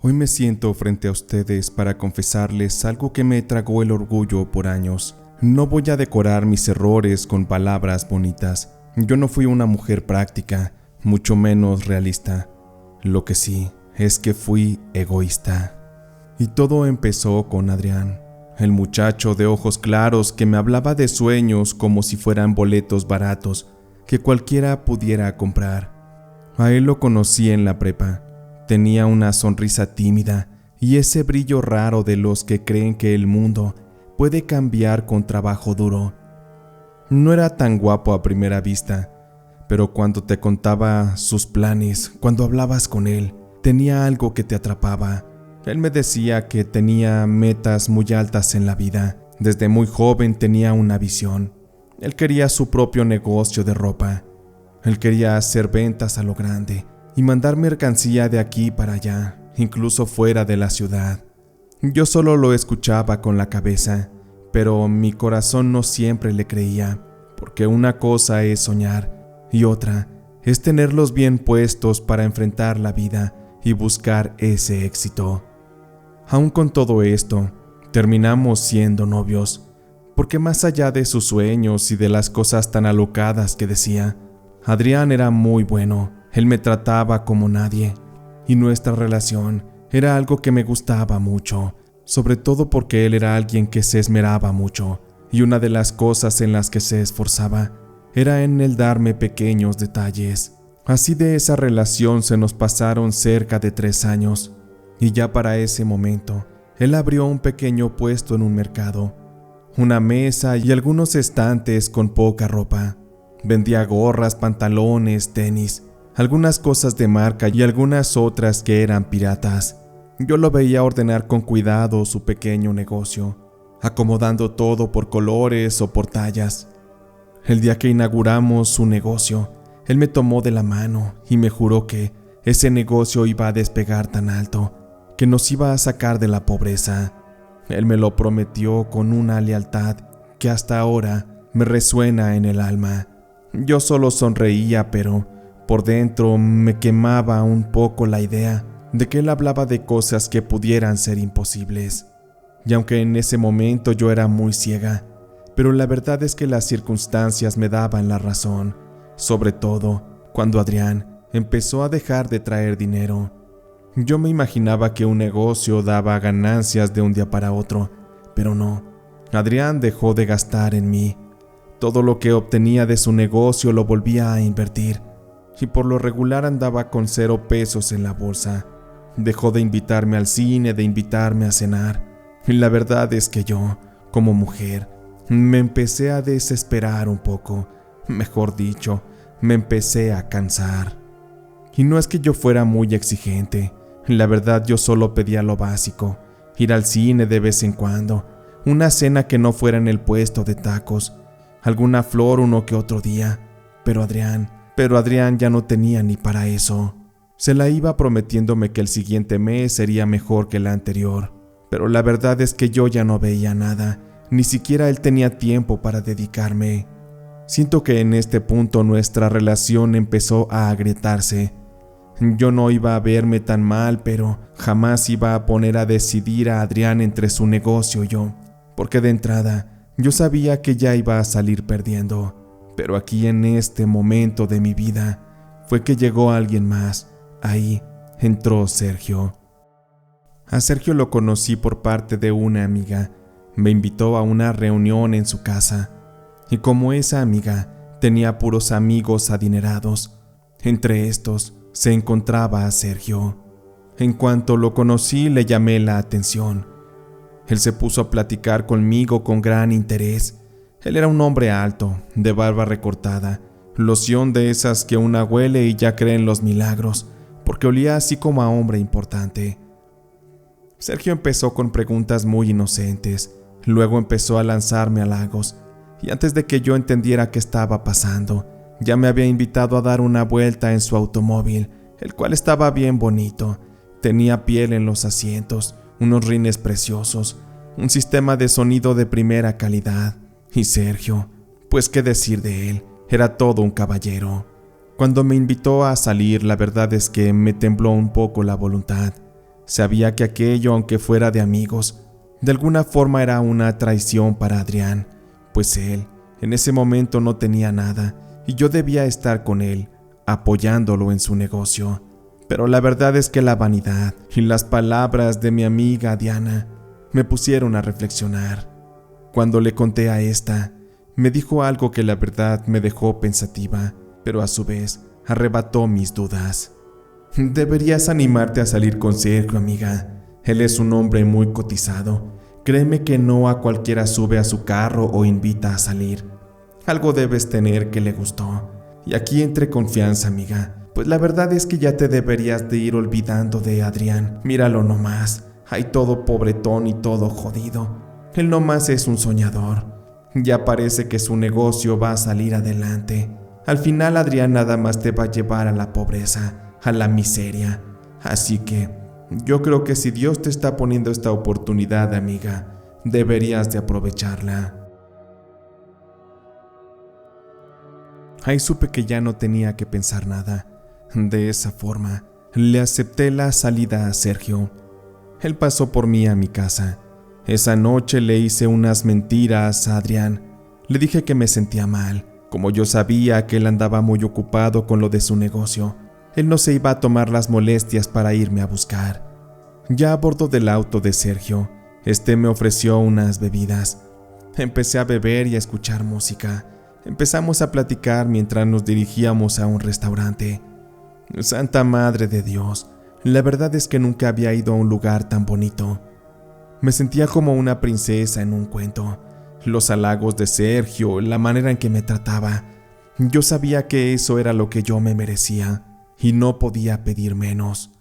Hoy me siento frente a ustedes para confesarles algo que me tragó el orgullo por años. No voy a decorar mis errores con palabras bonitas. Yo no fui una mujer práctica, mucho menos realista. Lo que sí es que fui egoísta. Y todo empezó con Adrián, el muchacho de ojos claros que me hablaba de sueños como si fueran boletos baratos que cualquiera pudiera comprar. A él lo conocí en la prepa. Tenía una sonrisa tímida y ese brillo raro de los que creen que el mundo puede cambiar con trabajo duro. No era tan guapo a primera vista, pero cuando te contaba sus planes, cuando hablabas con él, tenía algo que te atrapaba. Él me decía que tenía metas muy altas en la vida. Desde muy joven tenía una visión. Él quería su propio negocio de ropa. Él quería hacer ventas a lo grande y mandar mercancía de aquí para allá, incluso fuera de la ciudad. Yo solo lo escuchaba con la cabeza, pero mi corazón no siempre le creía, porque una cosa es soñar y otra es tenerlos bien puestos para enfrentar la vida y buscar ese éxito. Aún con todo esto, terminamos siendo novios, porque más allá de sus sueños y de las cosas tan alocadas que decía, Adrián era muy bueno. Él me trataba como nadie, y nuestra relación era algo que me gustaba mucho, sobre todo porque él era alguien que se esmeraba mucho, y una de las cosas en las que se esforzaba era en el darme pequeños detalles. Así de esa relación se nos pasaron cerca de 3 años, y ya para ese momento, él abrió un pequeño puesto en un mercado, una mesa y algunos estantes con poca ropa. Vendía gorras, pantalones, tenis, algunas cosas de marca y algunas otras que eran piratas. Yo lo veía ordenar con cuidado su pequeño negocio, acomodando todo por colores o por tallas. El día que inauguramos su negocio, él me tomó de la mano y me juró que ese negocio iba a despegar tan alto, que nos iba a sacar de la pobreza. Él me lo prometió con una lealtad que hasta ahora me resuena en el alma. Yo solo sonreía, pero por dentro me quemaba un poco la idea de que él hablaba de cosas que pudieran ser imposibles. Y aunque en ese momento yo era muy ciega, pero la verdad es que las circunstancias me daban la razón, sobre todo cuando Adrián empezó a dejar de traer dinero. Yo me imaginaba que un negocio daba ganancias de un día para otro, pero no. Adrián dejó de gastar en mí. Todo lo que obtenía de su negocio lo volvía a invertir, y por lo regular andaba con 0 pesos en la bolsa. Dejó de invitarme al cine, de invitarme a cenar, y la verdad es que yo, como mujer, me empecé a desesperar un poco. Mejor dicho, me empecé a cansar. Y no es que yo fuera muy exigente, la verdad yo solo pedía lo básico, ir al cine de vez en cuando, una cena que no fuera en el puesto de tacos, alguna flor uno que otro día, pero Adrián ya no tenía ni para eso. Se la iba prometiéndome que el siguiente mes sería mejor que el anterior, pero la verdad es que yo ya no veía nada, ni siquiera él tenía tiempo para dedicarme. Siento que en este punto nuestra relación empezó a agrietarse. Yo no iba a verme tan mal, pero jamás iba a poner a decidir a Adrián entre su negocio y yo, porque de entrada yo sabía que ya iba a salir perdiendo. Pero aquí en este momento de mi vida fue que llegó alguien más. Ahí entró Sergio. A Sergio lo conocí por parte de una amiga. Me invitó a una reunión en su casa. Y como esa amiga tenía puros amigos adinerados, entre estos se encontraba a Sergio. En cuanto lo conocí, le llamé la atención. Él se puso a platicar conmigo con gran interés. Él era un hombre alto, de barba recortada, loción de esas que una huele y ya cree en los milagros, porque olía así como a hombre importante. Sergio empezó con preguntas muy inocentes, luego empezó a lanzarme halagos, y antes de que yo entendiera qué estaba pasando, ya me había invitado a dar una vuelta en su automóvil, el cual estaba bien bonito. Tenía piel en los asientos, unos rines preciosos, un sistema de sonido de primera calidad. Y Sergio, pues qué decir de él, era todo un caballero. Cuando me invitó a salir, la verdad es que me tembló un poco la voluntad. Sabía que aquello, aunque fuera de amigos, de alguna forma era una traición para Adrián, pues él, en ese momento no tenía nada y yo debía estar con él, apoyándolo en su negocio. Pero la verdad es que la vanidad y las palabras de mi amiga Diana me pusieron a reflexionar. Cuando le conté a esta, me dijo algo que la verdad me dejó pensativa, pero a su vez arrebató mis dudas. Deberías animarte a salir con Sergio, amiga. Él es un hombre muy cotizado. Créeme que no a cualquiera sube a su carro o invita a salir. Algo debes tener que le gustó. Y aquí entre confianza, amiga, pues la verdad es que ya te deberías de ir olvidando de Adrián. Míralo nomás, hay todo pobretón y todo jodido. Él nomás es un soñador. Ya parece que su negocio va a salir adelante. Al final Adrián nada más te va a llevar a la pobreza, a la miseria. Así que yo creo que si Dios te está poniendo esta oportunidad, amiga, deberías de aprovecharla. Ahí supe que ya no tenía que pensar nada. De esa forma, le acepté la salida a Sergio. Él pasó por mí a mi casa. Esa noche le hice unas mentiras a Adrián. Le dije que me sentía mal. Como yo sabía que él andaba muy ocupado con lo de su negocio, él no se iba a tomar las molestias para irme a buscar. Ya a bordo del auto de Sergio, me ofreció unas bebidas. Empecé a beber y a escuchar música. Empezamos a platicar mientras nos dirigíamos a un restaurante. Santa Madre de Dios, la verdad es que nunca había ido a un lugar tan bonito. Me sentía como una princesa en un cuento. Los halagos de Sergio, la manera en que me trataba. Yo sabía que eso era lo que yo me merecía y no podía pedir menos.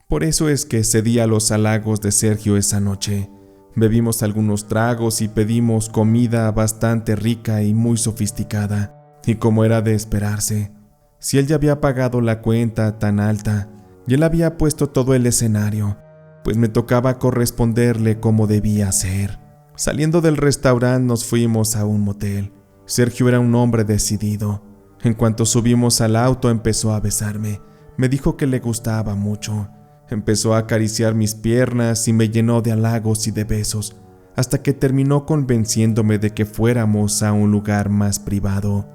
Por eso es que cedí a los halagos de Sergio esa noche. Bebimos algunos tragos y pedimos comida bastante rica y muy sofisticada. Y como era de esperarse, si él ya había pagado la cuenta tan alta y él había puesto todo el escenario, pues me tocaba corresponderle como debía ser. Saliendo del restaurante nos fuimos a un motel. Sergio era un hombre decidido. En cuanto subimos al auto empezó a besarme. Me dijo que le gustaba mucho. Empezó a acariciar mis piernas y me llenó de halagos y de besos, hasta que terminó convenciéndome de que fuéramos a un lugar más privado.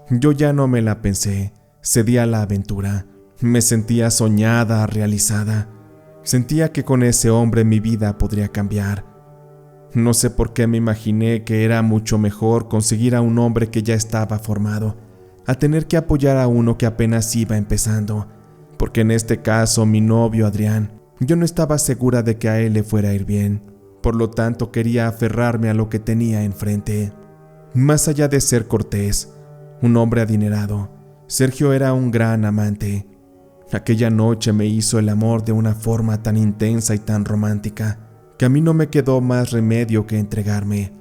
Yo ya no me la pensé, cedí a la aventura. Me sentía soñada, realizada. Sentía que con ese hombre mi vida podría cambiar. No sé por qué me imaginé que era mucho mejor conseguir a un hombre que ya estaba formado, a tener que apoyar a uno que apenas iba empezando. Porque en este caso mi novio Adrián, yo no estaba segura de que a él le fuera a ir bien, por lo tanto quería aferrarme a lo que tenía enfrente. Más allá de ser cortés, un hombre adinerado, Sergio era un gran amante. Aquella noche me hizo el amor de una forma tan intensa y tan romántica, que a mí no me quedó más remedio que entregarme,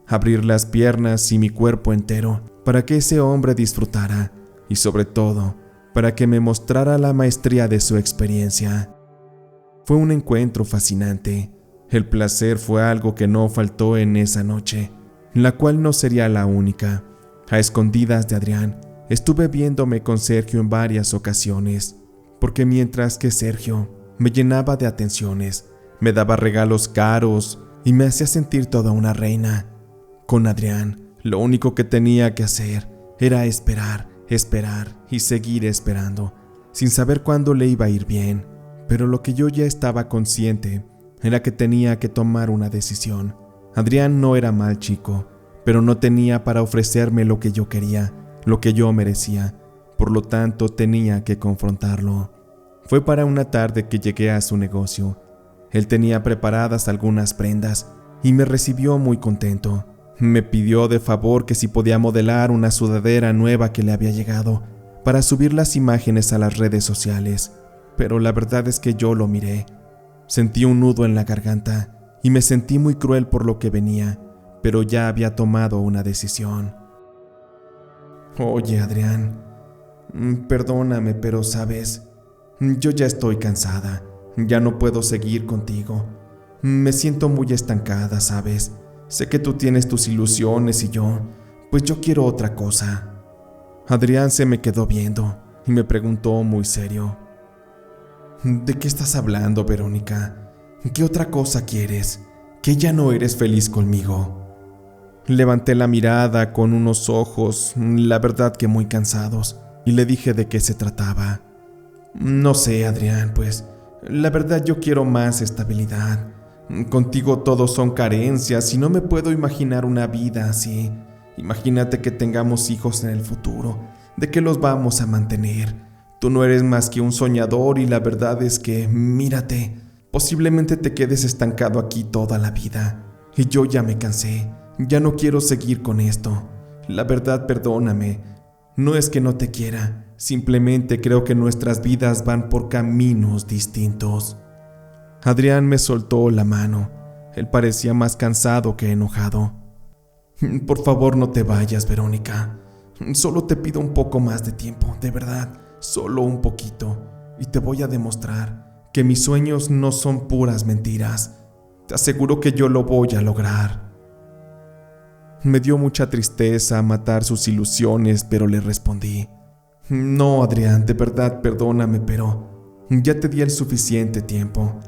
abrir las piernas y mi cuerpo entero para que ese hombre disfrutara y sobre todo, para que me mostrara la maestría de su experiencia. Fue un encuentro fascinante. El placer fue algo que no faltó en esa noche, la cual no sería la única. A escondidas de Adrián, estuve viéndome con Sergio en varias ocasiones, porque mientras que Sergio me llenaba de atenciones, me daba regalos caros y me hacía sentir toda una reina, con Adrián, lo único que tenía que hacer era esperar y seguir esperando, sin saber cuándo le iba a ir bien. Pero lo que yo ya estaba consciente era que tenía que tomar una decisión. Adrián no era mal chico, pero no tenía para ofrecerme lo que yo quería, lo que yo merecía. Por lo tanto, tenía que confrontarlo. Fue para una tarde que llegué a su negocio. Él tenía preparadas algunas prendas y me recibió muy contento. Me pidió de favor que si podía modelar una sudadera nueva que le había llegado para subir las imágenes a las redes sociales, pero la verdad es que yo lo miré. Sentí un nudo en la garganta y me sentí muy cruel por lo que venía, pero ya había tomado una decisión. Oye, Adrián, perdóname, pero sabes, yo ya estoy cansada, ya no puedo seguir contigo. Me siento muy estancada, ¿sabes? Sé que tú tienes tus ilusiones y pues yo quiero otra cosa. Adrián se me quedó viendo y me preguntó muy serio. ¿De qué estás hablando, Verónica? ¿Qué otra cosa quieres? ¿Que ya no eres feliz conmigo? Levanté la mirada con unos ojos, la verdad que muy cansados, y le dije de qué se trataba. No sé, Adrián, pues, la verdad yo quiero más estabilidad. Contigo todo son carencias y no me puedo imaginar una vida así. Imagínate que tengamos hijos en el futuro. ¿De qué los vamos a mantener? Tú no eres más que un soñador y la verdad es que, mírate, posiblemente te quedes estancado aquí toda la vida. Y yo ya me cansé, ya no quiero seguir con esto. La verdad, perdóname, no es que no te quiera, simplemente creo que nuestras vidas van por caminos distintos. Adrián me soltó la mano, él parecía más cansado que enojado. Por favor, no te vayas, Verónica. Solo te pido un poco más de tiempo, de verdad. Solo un poquito, y te voy a demostrar que mis sueños no son puras mentiras. Te aseguro que yo lo voy a lograr. Me dio mucha tristeza matar sus ilusiones, pero le respondí: no, Adrián, de verdad perdóname, pero ya te di el suficiente tiempo.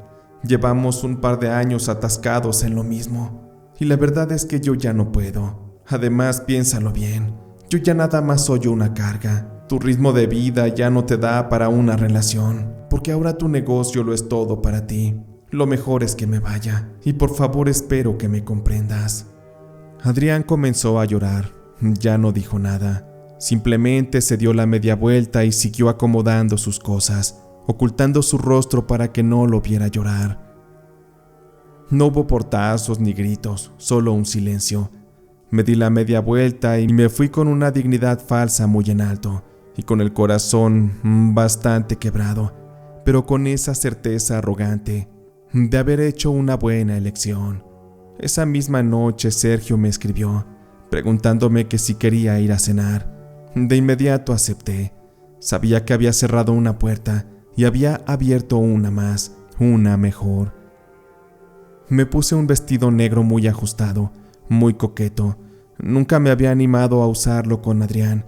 Llevamos un par de años atascados en lo mismo, y la verdad es que yo ya no puedo. Además, piénsalo bien, yo ya nada más soy una carga. Tu ritmo de vida ya no te da para una relación, porque ahora tu negocio lo es todo para ti. Lo mejor es que me vaya, y por favor espero que me comprendas. Adrián comenzó a llorar. Ya no dijo nada. Simplemente se dio la media vuelta y siguió acomodando sus cosas, ocultando su rostro para que no lo viera llorar. No hubo portazos ni gritos, solo un silencio. Me di la media vuelta y me fui con una dignidad falsa muy en alto, y con el corazón bastante quebrado, pero con esa certeza arrogante de haber hecho una buena elección. Esa misma noche Sergio me escribió, preguntándome que si quería ir a cenar. De inmediato acepté. Sabía que había cerrado una puerta y había abierto una más, una mejor. Me puse un vestido negro muy ajustado, muy coqueto. Nunca me había animado a usarlo con Adrián,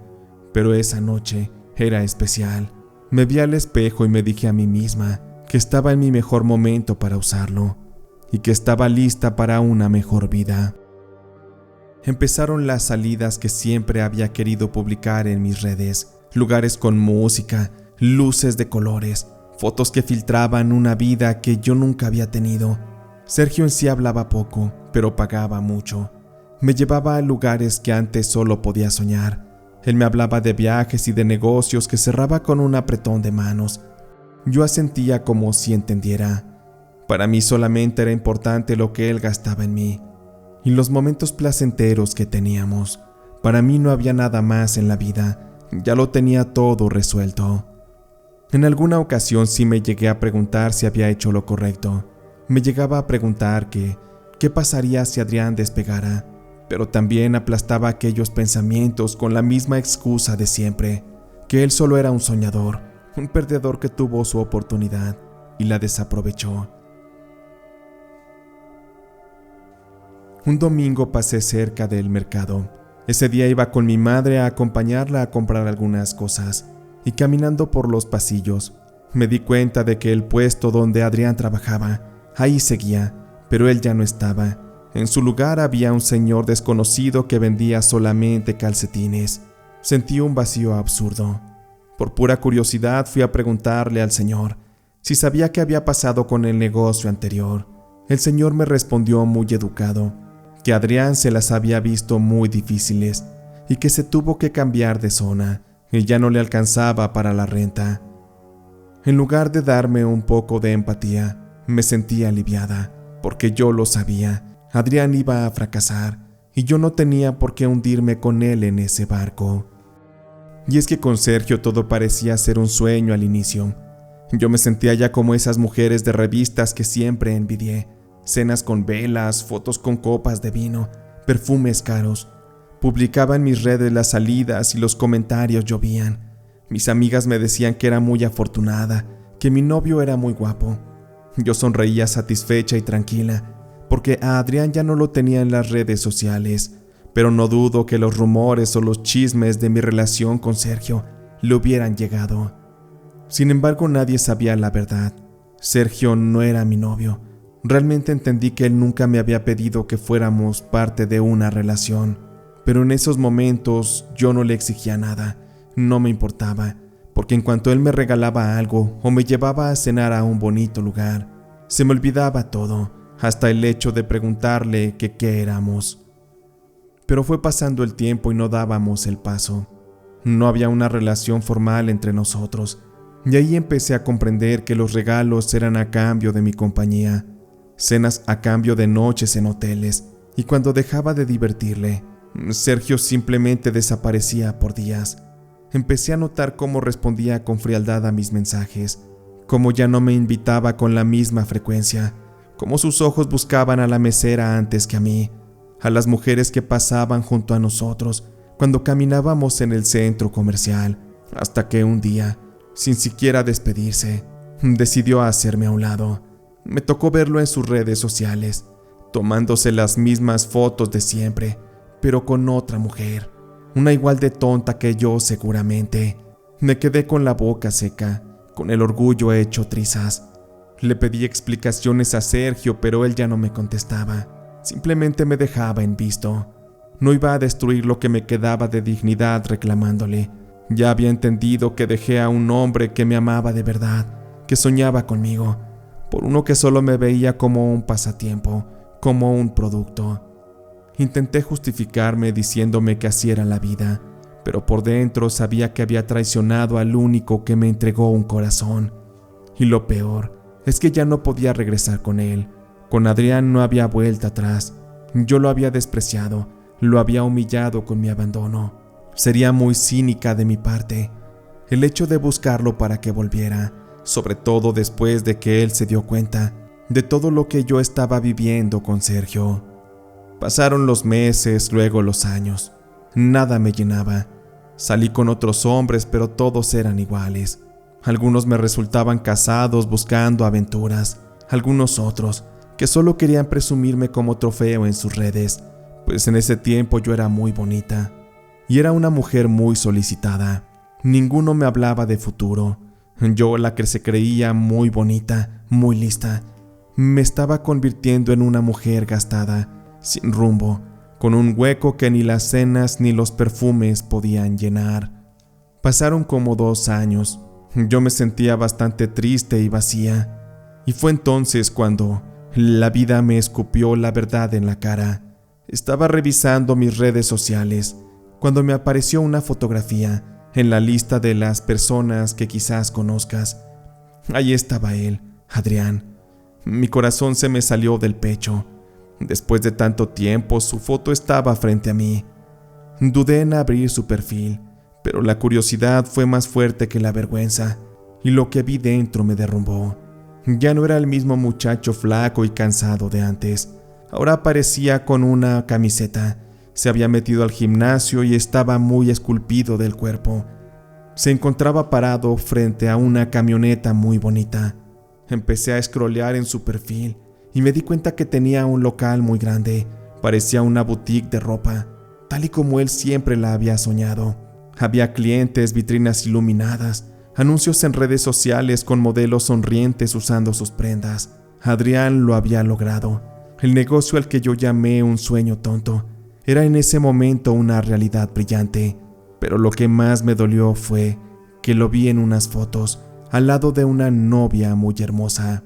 pero esa noche era especial. Me vi al espejo y me dije a mí misma que estaba en mi mejor momento para usarlo y que estaba lista para una mejor vida. Empezaron las salidas que siempre había querido publicar en mis redes, lugares con música, luces de colores, fotos que filtraban una vida que yo nunca había tenido. Sergio en sí hablaba poco, pero pagaba mucho. Me llevaba a lugares que antes solo podía soñar. Él me hablaba de viajes y de negocios que cerraba con un apretón de manos. Yo asentía como si entendiera. Para mí solamente era importante lo que él gastaba en mí y los momentos placenteros que teníamos. Para mí no había nada más en la vida, ya lo tenía todo resuelto. En alguna ocasión sí me llegué a preguntar si había hecho lo correcto. Me llegaba a preguntar qué pasaría si Adrián despegara, pero también aplastaba aquellos pensamientos con la misma excusa de siempre, que él solo era un soñador, un perdedor que tuvo su oportunidad y la desaprovechó. Un domingo pasé cerca del mercado. Ese día iba con mi madre a acompañarla a comprar algunas cosas, y caminando por los pasillos, me di cuenta de que el puesto donde Adrián trabajaba, ahí seguía, pero él ya no estaba. En su lugar había un señor desconocido que vendía solamente calcetines. Sentí un vacío absurdo. Por pura curiosidad fui a preguntarle al señor si sabía qué había pasado con el negocio anterior. El señor me respondió muy educado, que Adrián se las había visto muy difíciles y que se tuvo que cambiar de zona y ya no le alcanzaba para la renta. En lugar de darme un poco de empatía, me sentí aliviada, porque yo lo sabía. Adrián iba a fracasar y yo no tenía por qué hundirme con él en ese barco. Y es que con Sergio todo parecía ser un sueño al inicio. Yo me sentía ya como esas mujeres de revistas que siempre envidié. Cenas con velas, fotos con copas de vino, perfumes caros. Publicaba en mis redes las salidas y los comentarios llovían. Mis amigas me decían que era muy afortunada, que mi novio era muy guapo. Yo sonreía satisfecha y tranquila, porque a Adrián ya no lo tenía en las redes sociales, pero no dudo que los rumores o los chismes de mi relación con Sergio le hubieran llegado. Sin embargo, nadie sabía la verdad. Sergio no era mi novio. Realmente entendí que él nunca me había pedido que fuéramos parte de una relación, pero en esos momentos yo no le exigía nada, no me importaba, porque en cuanto él me regalaba algo o me llevaba a cenar a un bonito lugar, se me olvidaba todo, hasta el hecho de preguntarle que qué éramos. Pero fue pasando el tiempo y no dábamos el paso. No había una relación formal entre nosotros, y ahí empecé a comprender que los regalos eran a cambio de mi compañía, cenas a cambio de noches en hoteles, y cuando dejaba de divertirle, Sergio simplemente desaparecía por días. Empecé a notar cómo respondía con frialdad a mis mensajes, cómo ya no me invitaba con la misma frecuencia, cómo sus ojos buscaban a la mesera antes que a mí, a las mujeres que pasaban junto a nosotros cuando caminábamos en el centro comercial, hasta que un día, sin siquiera despedirse, decidió hacerme a un lado. Me tocó verlo en sus redes sociales, tomándose las mismas fotos de siempre, pero con otra mujer, una igual de tonta que yo seguramente. Me quedé con la boca seca, con el orgullo hecho trizas. Le pedí explicaciones a Sergio, pero él ya no me contestaba. Simplemente me dejaba en visto. No iba a destruir lo que me quedaba de dignidad reclamándole. Ya había entendido que dejé a un hombre que me amaba de verdad, que soñaba conmigo, por uno que solo me veía como un pasatiempo, como un producto. Intenté justificarme diciéndome que así era la vida, pero por dentro sabía que había traicionado al único que me entregó un corazón. Y lo peor es que ya no podía regresar con él. Con Adrián no había vuelta atrás. Yo lo había despreciado, lo había humillado con mi abandono. Sería muy cínica de mi parte el hecho de buscarlo para que volviera, sobre todo después de que él se dio cuenta de todo lo que yo estaba viviendo con Sergio. Pasaron los meses, luego los años. Nada me llenaba. Salí con otros hombres, pero todos eran iguales. Algunos me resultaban casados buscando aventuras, algunos otros que solo querían presumirme como trofeo en sus redes, pues en ese tiempo yo era muy bonita y era una mujer muy solicitada. Ninguno me hablaba de futuro. Yo, la que se creía muy bonita, muy lista, me estaba convirtiendo en una mujer gastada, sin rumbo, con un hueco que ni las cenas ni los perfumes podían llenar. Pasaron como 2 años. Yo me sentía bastante triste y vacía, y fue entonces cuando la vida me escupió la verdad en la cara. Estaba revisando mis redes sociales cuando me apareció una fotografía en la lista de las personas que quizás conozcas. Ahí estaba él, Adrián. Mi corazón se me salió del pecho. Después de tanto tiempo, su foto estaba frente a mí. Dudé en abrir su perfil, pero la curiosidad fue más fuerte que la vergüenza, y lo que vi dentro me derrumbó. Ya no era el mismo muchacho flaco y cansado de antes. Ahora aparecía con una camiseta. Se había metido al gimnasio y estaba muy esculpido del cuerpo. Se encontraba parado frente a una camioneta muy bonita. Empecé a scrollear en su perfil y me di cuenta que tenía un local muy grande. Parecía una boutique de ropa, tal y como él siempre la había soñado. Había clientes, vitrinas iluminadas, anuncios en redes sociales con modelos sonrientes usando sus prendas. Adrián lo había logrado. El negocio al que yo llamé un sueño tonto era en ese momento una realidad brillante, pero lo que más me dolió fue que lo vi en unas fotos al lado de una novia muy hermosa.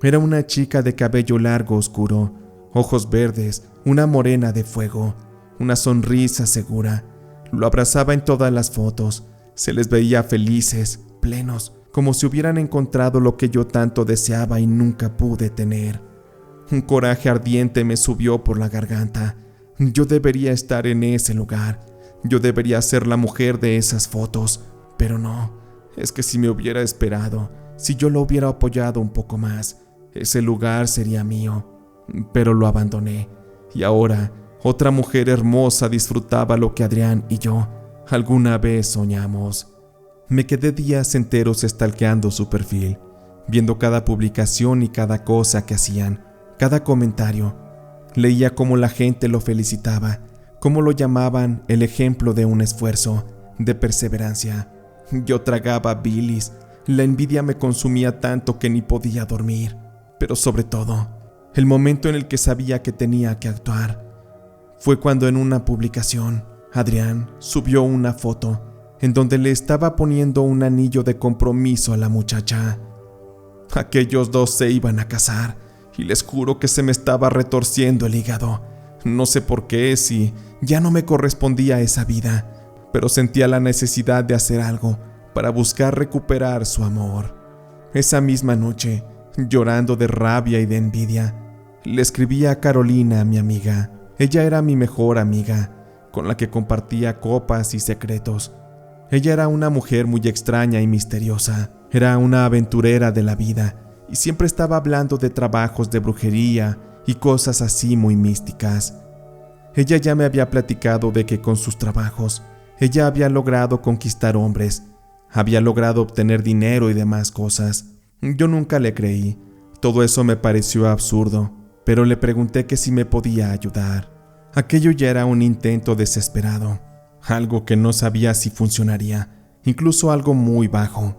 Era una chica de cabello largo oscuro, ojos verdes, una morena de fuego, una sonrisa segura. Lo abrazaba en todas las fotos, se les veía felices, plenos, como si hubieran encontrado lo que yo tanto deseaba y nunca pude tener. Un coraje ardiente me subió por la garganta. Yo debería estar en ese lugar. Yo debería ser la mujer de esas fotos. Pero no, es que si me hubiera esperado, si yo lo hubiera apoyado un poco más, ese lugar sería mío. Pero lo abandoné. Y ahora, otra mujer hermosa disfrutaba lo que Adrián y yo alguna vez soñamos. Me quedé días enteros stalkeando su perfil, viendo cada publicación y cada cosa que hacían, cada comentario. Leía cómo la gente lo felicitaba, cómo lo llamaban el ejemplo de un esfuerzo, de perseverancia. Yo tragaba bilis, La envidia me consumía tanto que ni podía dormir, pero sobre todo, el momento en el que sabía que tenía que actuar fue cuando en una publicación, Adrián subió una foto en donde le estaba poniendo un anillo de compromiso a la muchacha. Aquellos dos se iban a casar y les juro que se me estaba retorciendo el hígado. No sé por qué, si ya no me correspondía esa vida, pero sentía la necesidad de hacer algo para buscar recuperar su amor. Esa misma noche, llorando de rabia y de envidia, le escribí a Carolina, mi amiga. Ella era mi mejor amiga, con la que compartía copas y secretos. Ella era una mujer muy extraña y misteriosa. Era una aventurera de la vida y siempre estaba hablando de trabajos de brujería y cosas así muy místicas. Ella ya me había platicado de que con sus trabajos ella había logrado conquistar hombres, había logrado obtener dinero y demás cosas. Yo nunca le creí. Todo eso me pareció absurdo, pero le pregunté que si me podía ayudar. Aquello ya era un intento desesperado, algo que no sabía si funcionaría, incluso algo muy bajo.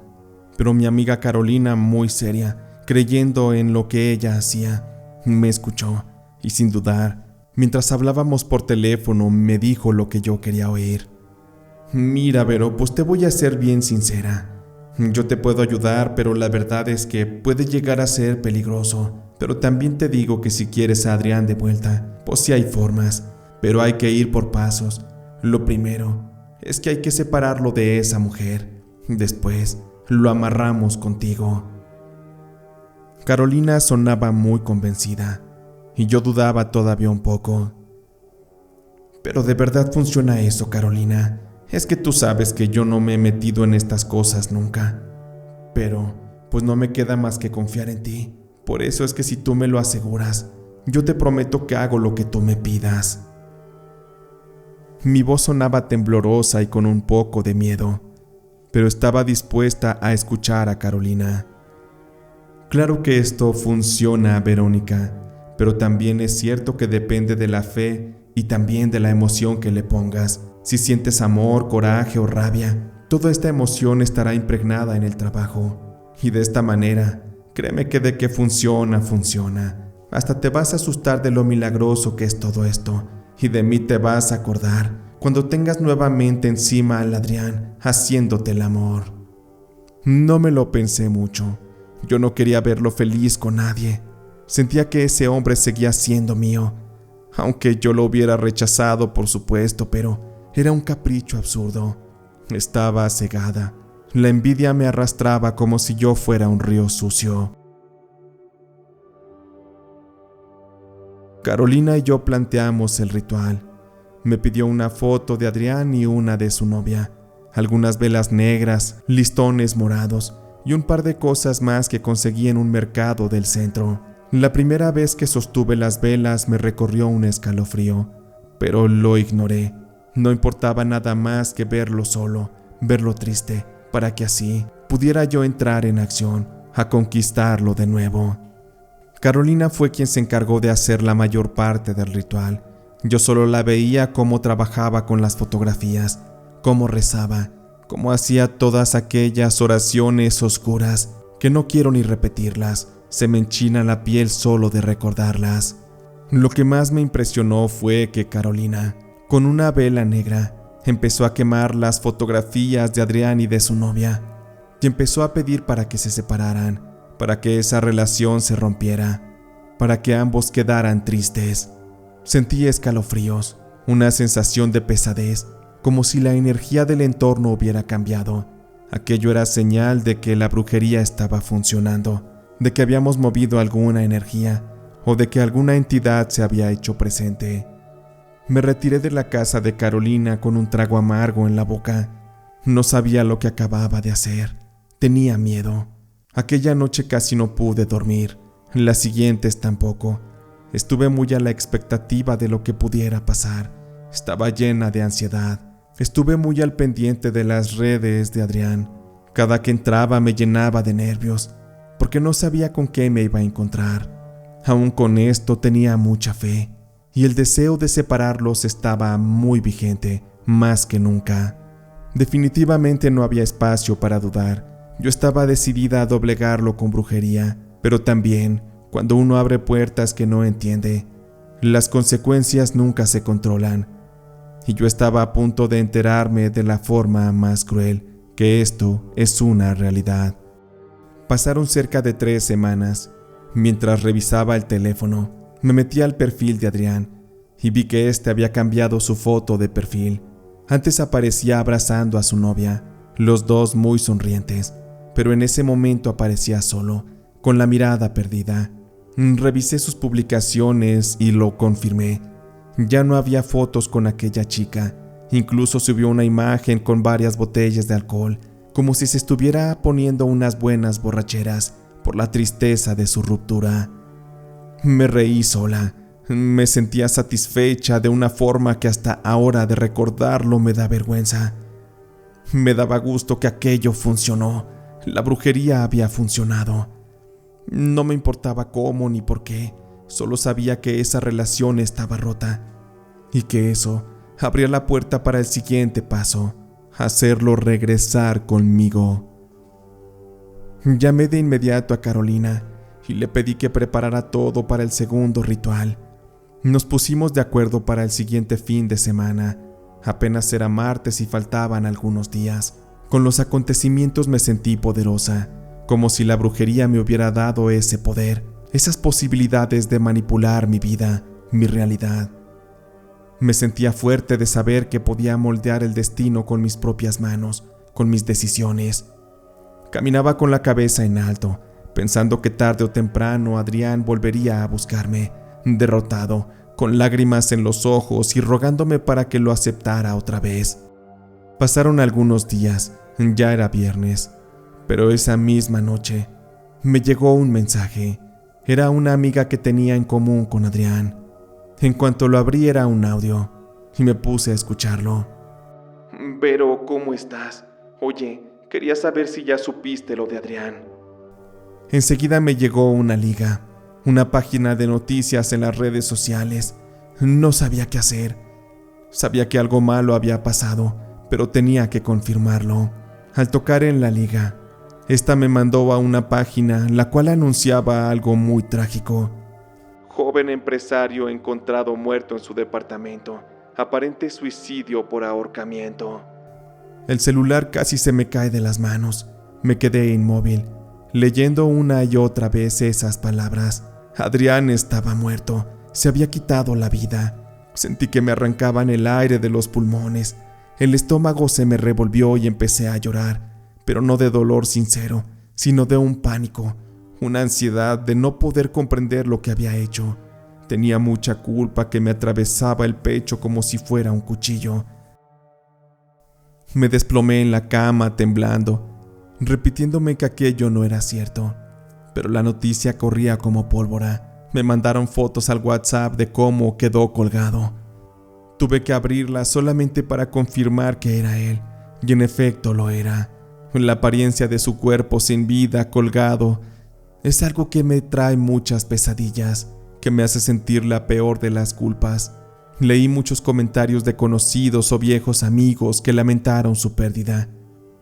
Pero mi amiga Carolina, muy seria, creyendo en lo que ella hacía, me escuchó y sin dudar, mientras hablábamos por teléfono, me dijo lo que yo quería oír. Mira, Vero, pues te voy a ser bien sincera. Yo te puedo ayudar, pero la verdad es que puede llegar a ser peligroso. Pero también te digo que si quieres a Adrián de vuelta, pues sí hay formas, pero hay que ir por pasos. Lo primero es que hay que separarlo de esa mujer. Después lo amarramos contigo. Carolina sonaba muy convencida y yo dudaba todavía un poco. Pero ¿de verdad funciona eso, Carolina? Es que tú sabes que yo no me he metido en estas cosas nunca. Pero, pues no me queda más que confiar en ti. Por eso es que si tú me lo aseguras, yo te prometo que hago lo que tú me pidas. Mi voz sonaba temblorosa y con un poco de miedo, pero estaba dispuesta a escuchar a Carolina. Claro que esto funciona, Verónica, pero también es cierto que depende de la fe y también de la emoción que le pongas. Si sientes amor, coraje o rabia, toda esta emoción estará impregnada en el trabajo. Y de esta manera, créeme que de que funciona, funciona. Hasta te vas a asustar de lo milagroso que es todo esto, y de mí te vas a acordar cuando tengas nuevamente encima al Adrián haciéndote el amor. No me lo pensé mucho. Yo no quería verlo feliz con nadie. Sentía que ese hombre seguía siendo mío, aunque yo lo hubiera rechazado, por supuesto, pero era un capricho absurdo. Estaba cegada. La envidia me arrastraba como si yo fuera un río sucio. Carolina y yo planteamos el ritual. Me pidió una foto de Adrián y una de su novia, algunas velas negras, listones morados y un par de cosas más que conseguí en un mercado del centro. La primera vez que sostuve las velas me recorrió un escalofrío, pero lo ignoré. No importaba nada más que verlo solo, verlo triste, para que así pudiera yo entrar en acción, a conquistarlo de nuevo. Carolina fue quien se encargó de hacer la mayor parte del ritual. Yo solo la veía cómo trabajaba con las fotografías, cómo rezaba, cómo hacía todas aquellas oraciones oscuras que no quiero ni repetirlas, se me enchina la piel solo de recordarlas. Lo que más me impresionó fue que Carolina, con una vela negra, empezó a quemar las fotografías de Adrián y de su novia, y empezó a pedir para que se separaran, para que esa relación se rompiera, para que ambos quedaran tristes. Sentí escalofríos, una sensación de pesadez, como si la energía del entorno hubiera cambiado. Aquello era señal de que la brujería estaba funcionando, de que habíamos movido alguna energía, o de que alguna entidad se había hecho presente. Me retiré de la casa de Carolina con un trago amargo en la boca. No sabía lo que acababa de hacer. Tenía miedo. Aquella noche casi no pude dormir. Las siguientes tampoco. Estuve muy a la expectativa de lo que pudiera pasar. Estaba llena de ansiedad. Estuve muy al pendiente de las redes de Adrián. Cada que entraba me llenaba de nervios, porque no sabía con qué me iba a encontrar. Aún con esto tenía mucha fe, y el deseo de separarlos estaba muy vigente, más que nunca. Definitivamente no había espacio para dudar. Yo estaba decidida a doblegarlo con brujería, pero también, cuando uno abre puertas que no entiende, las consecuencias nunca se controlan. Y yo estaba a punto de enterarme de la forma más cruel que esto es una realidad. Pasaron cerca de 3 semanas. Mientras revisaba el teléfono, me metí al perfil de Adrián y vi que éste había cambiado su foto de perfil. Antes aparecía abrazando a su novia, los dos muy sonrientes, pero en ese momento aparecía solo, con la mirada perdida. Revisé sus publicaciones y lo confirmé. Ya no había fotos con aquella chica. Incluso subió una imagen con varias botellas de alcohol, como si se estuviera poniendo unas buenas borracheras por la tristeza de su ruptura. Me reí sola. Me sentía satisfecha de una forma que hasta ahora de recordarlo me da vergüenza. Me daba gusto que aquello funcionó. La brujería había funcionado. No me importaba cómo ni por qué, solo sabía que esa relación estaba rota y que eso abría la puerta para el siguiente paso, hacerlo regresar conmigo. Llamé de inmediato a Carolina y le pedí que preparara todo para el segundo ritual. Nos pusimos de acuerdo para el siguiente fin de semana. Apenas era martes y faltaban algunos días. Con los acontecimientos me sentí poderosa, como si la brujería me hubiera dado ese poder, esas posibilidades de manipular mi vida, mi realidad. Me sentía fuerte de saber que podía moldear el destino con mis propias manos, con mis decisiones. Caminaba con la cabeza en alto, pensando que tarde o temprano Adrián volvería a buscarme, derrotado, con lágrimas en los ojos y rogándome para que lo aceptara otra vez. Pasaron algunos días, ya era viernes, pero esa misma noche me llegó un mensaje. Era una amiga que tenía en común con Adrián. En cuanto lo abrí era un audio y me puse a escucharlo. Vero, ¿cómo estás? Oye, quería saber si ya supiste lo de Adrián. Enseguida me llegó una liga, una página de noticias en las redes sociales. No sabía qué hacer. Sabía que algo malo había pasado, pero tenía que confirmarlo. Al tocar en la liga, esta me mandó a una página la cual anunciaba algo muy trágico. Joven empresario encontrado muerto en su departamento. Aparente suicidio por ahorcamiento. El celular casi se me cae de las manos. Me quedé inmóvil, leyendo una y otra vez esas palabras. Adrián estaba muerto, se había quitado la vida. Sentí que me arrancaban el aire de los pulmones. El estómago se me revolvió y empecé a llorar, pero no de dolor sincero, sino de un pánico, una ansiedad de no poder comprender lo que había hecho. Tenía mucha culpa que me atravesaba el pecho como si fuera un cuchillo. Me desplomé en la cama temblando, repitiéndome que aquello no era cierto, pero la noticia corría como pólvora. Me mandaron fotos al WhatsApp de cómo quedó colgado. Tuve que abrirla solamente para confirmar que era él, y en efecto lo era. La apariencia de su cuerpo sin vida colgado es algo que me trae muchas pesadillas, que me hace sentir la peor de las culpas. Leí muchos comentarios de conocidos o viejos amigos que lamentaron su pérdida,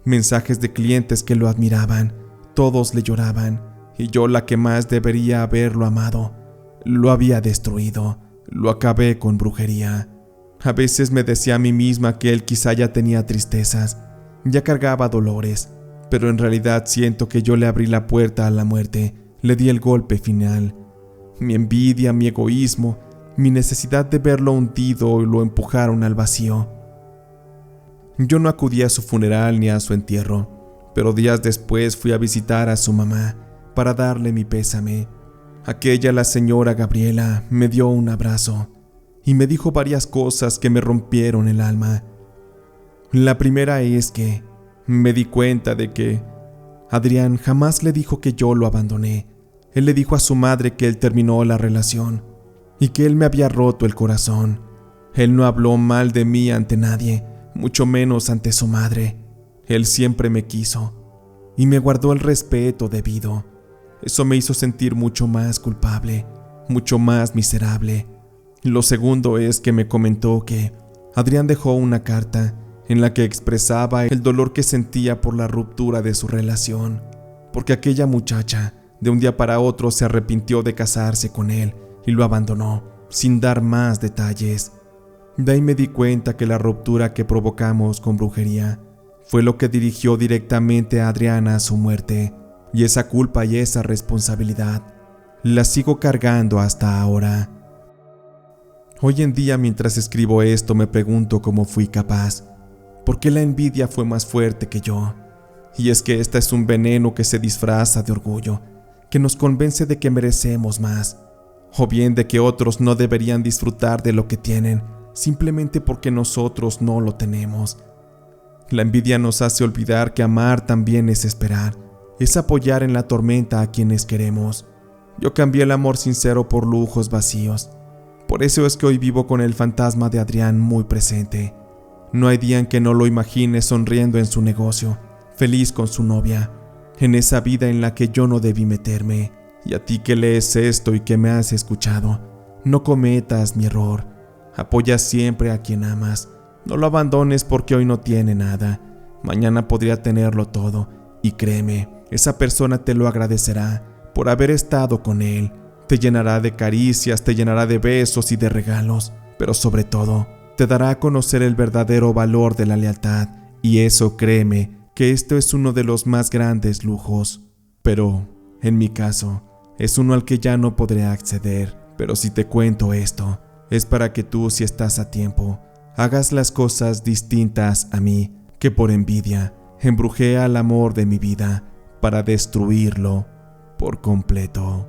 mensajes de clientes que lo admiraban, todos le lloraban, y yo, la que más debería haberlo amado, lo había destruido, lo acabé con brujería. A veces me decía a mí misma que él quizá ya tenía tristezas, ya cargaba dolores, pero en realidad siento que yo le abrí la puerta a la muerte, le di el golpe final. Mi envidia, mi egoísmo, mi necesidad de verlo hundido lo empujaron al vacío. Yo no acudí a su funeral ni a su entierro, pero días después fui a visitar a su mamá para darle mi pésame. Aquella, la señora Gabriela, me dio un abrazo y me dijo varias cosas que me rompieron el alma. La primera es que me di cuenta de que Adrián jamás le dijo que yo lo abandoné. Él le dijo a su madre que él terminó la relación y que él me había roto el corazón. Él no habló mal de mí ante nadie, mucho menos ante su madre. Él siempre me quiso y me guardó el respeto debido. Eso me hizo sentir mucho más culpable, mucho más miserable. Lo segundo es que me comentó que Adrián dejó una carta en la que expresaba el dolor que sentía por la ruptura de su relación, porque aquella muchacha de un día para otro se arrepintió de casarse con él y lo abandonó, sin dar más detalles. De ahí me di cuenta que la ruptura que provocamos con brujería fue lo que dirigió directamente a Adriana a su muerte, y esa culpa y esa responsabilidad la sigo cargando hasta ahora. Hoy en día, mientras escribo esto, me pregunto cómo fui capaz, por qué la envidia fue más fuerte que yo. Y es que esta es un veneno que se disfraza de orgullo, que nos convence de que merecemos más, o bien de que otros no deberían disfrutar de lo que tienen, simplemente porque nosotros no lo tenemos. La envidia nos hace olvidar que amar también es esperar, es apoyar en la tormenta a quienes queremos. Yo cambié el amor sincero por lujos vacíos. Por eso es que hoy vivo con el fantasma de Adrián muy presente. No hay día en que no lo imagine sonriendo en su negocio, feliz con su novia, en esa vida en la que yo no debí meterme. Y a ti que lees esto y que me has escuchado, no cometas mi error. Apoya siempre a quien amas. No lo abandones porque hoy no tiene nada. Mañana podría tenerlo todo. Y créeme, esa persona te lo agradecerá por haber estado con él. Te llenará de caricias, te llenará de besos y de regalos. Pero sobre todo, te dará a conocer el verdadero valor de la lealtad. Y eso, créeme, que esto es uno de los más grandes lujos. Pero, en mi caso, es uno al que ya no podré acceder. Pero si te cuento esto, es para que tú, si estás a tiempo, hagas las cosas distintas a mí, que por envidia embrujé al amor de mi vida para destruirlo por completo.